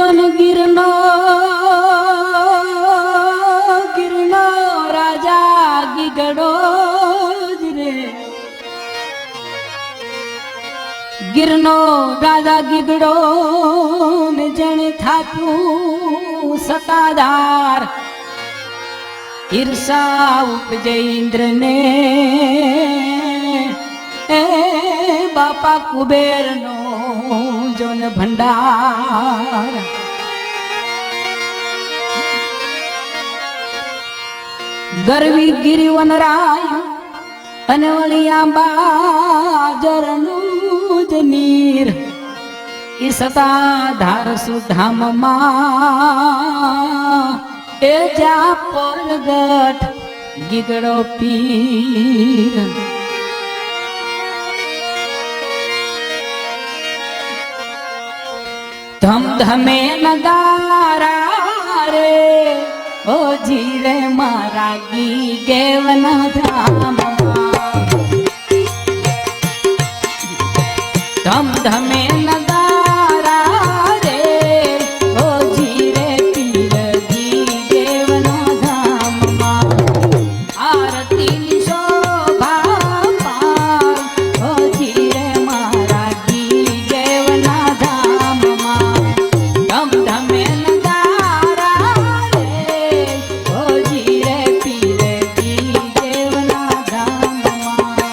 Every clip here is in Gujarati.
જોન ગિરનો ગિરનો રાજા ગીગડો રે ગિરનો રાજા ગીગડો ને જણે થાતું સતાધાર ઈર્ષા ઉપજે ઇન્દ્ર ને એ બાપા કુબેર નો જોન ભંડાર ગરવી ગિરિવન રાય અને વળિયા બાજરનું જ નીર ઈ સતાધાર સુધામમાં એ જા પરગટ ગીગડો પીર ધમધમે નગારા રે ઓ જીરે મારા ગી ગેવના ધામમાં ધમધમે નગારા રે ઓ જીરે પીર ગી ગેવના ધામમાં આરતીની શોભા પાર ઓ જીરે મારા ગી ગેવના ધામમાં ધમધમે નગારા રે ઓ જીરે પીર ગી ગેવના ધામમાં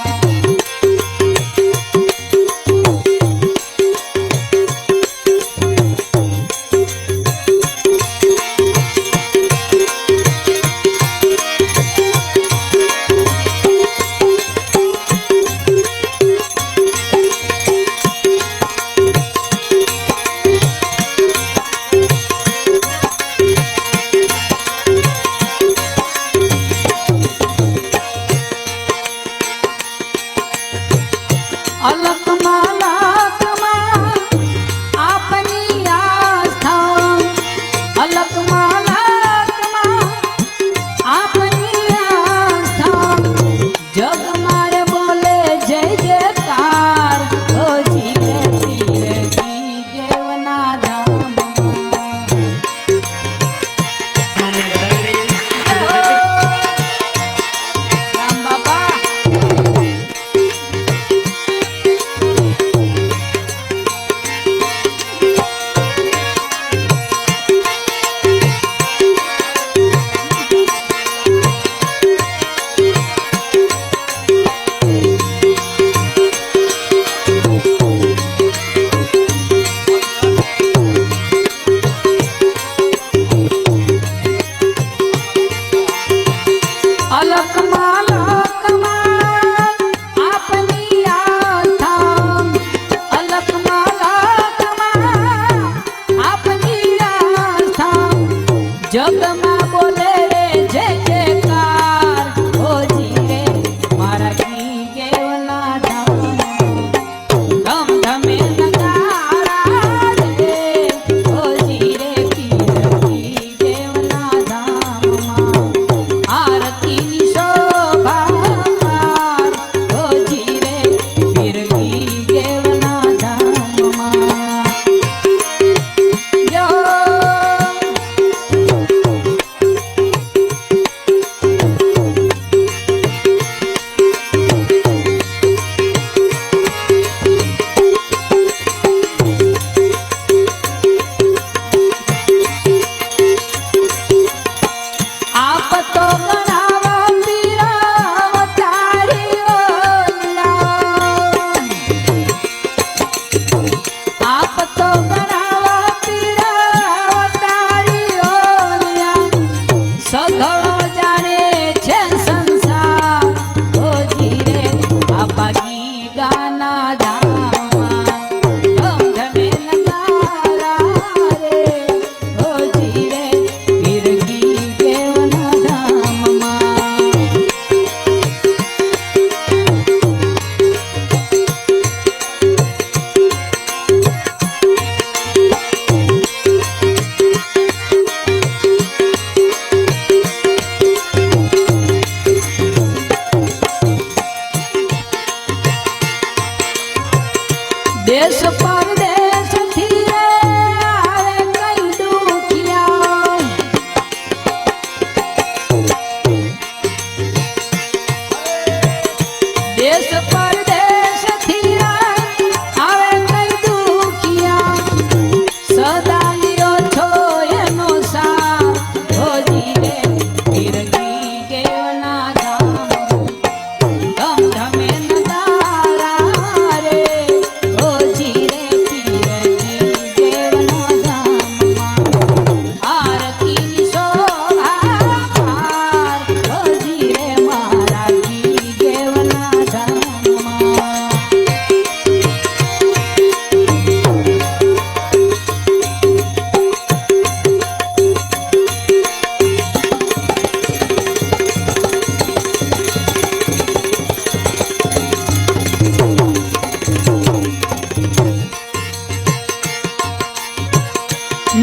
જગમાં બોલે રે જય જયકાર ઓ જીરે મારા ગી ગેવના ધામમાં ધમધમે નગારા રે ઓ જીરે પીર ગી ગેવના ધામમાં આરતીની શોભા પાર ઓ જીરે પીર ગી ગેવના ધામમાં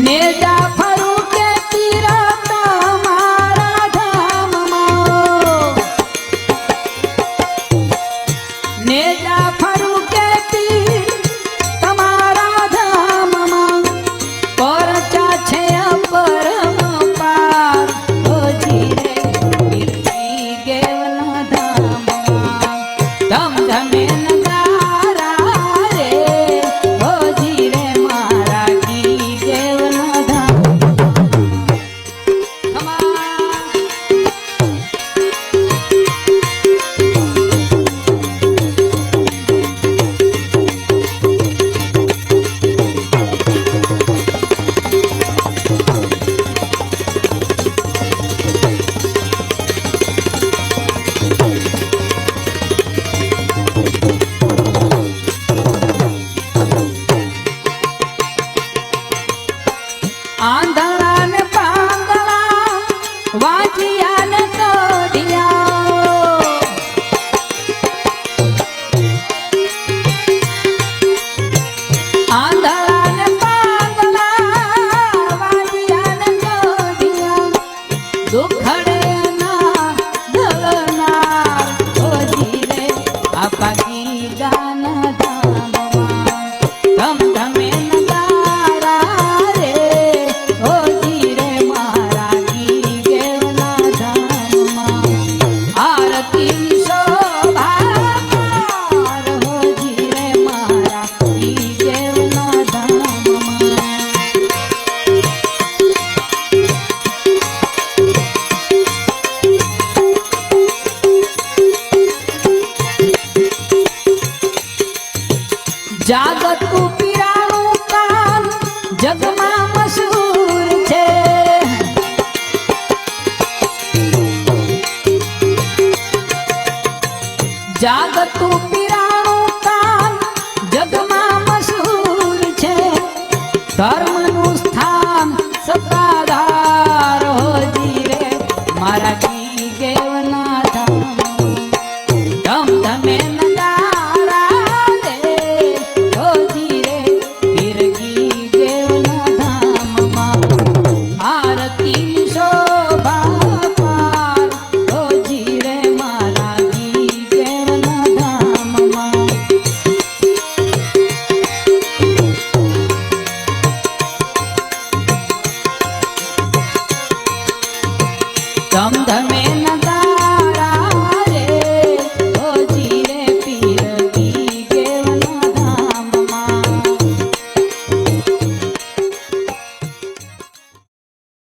નેજા ફરું કે તીરથ મારા ધામમાં નેજા ફરું કે તીર તમારા ધામમાં પરચા છે પરમ પાર હોજી રે કીર્તિ ગેવના ધામમાં ધમ ધમે નગારા રે હોજી રે મારા કી ગેવના ધામ આંધા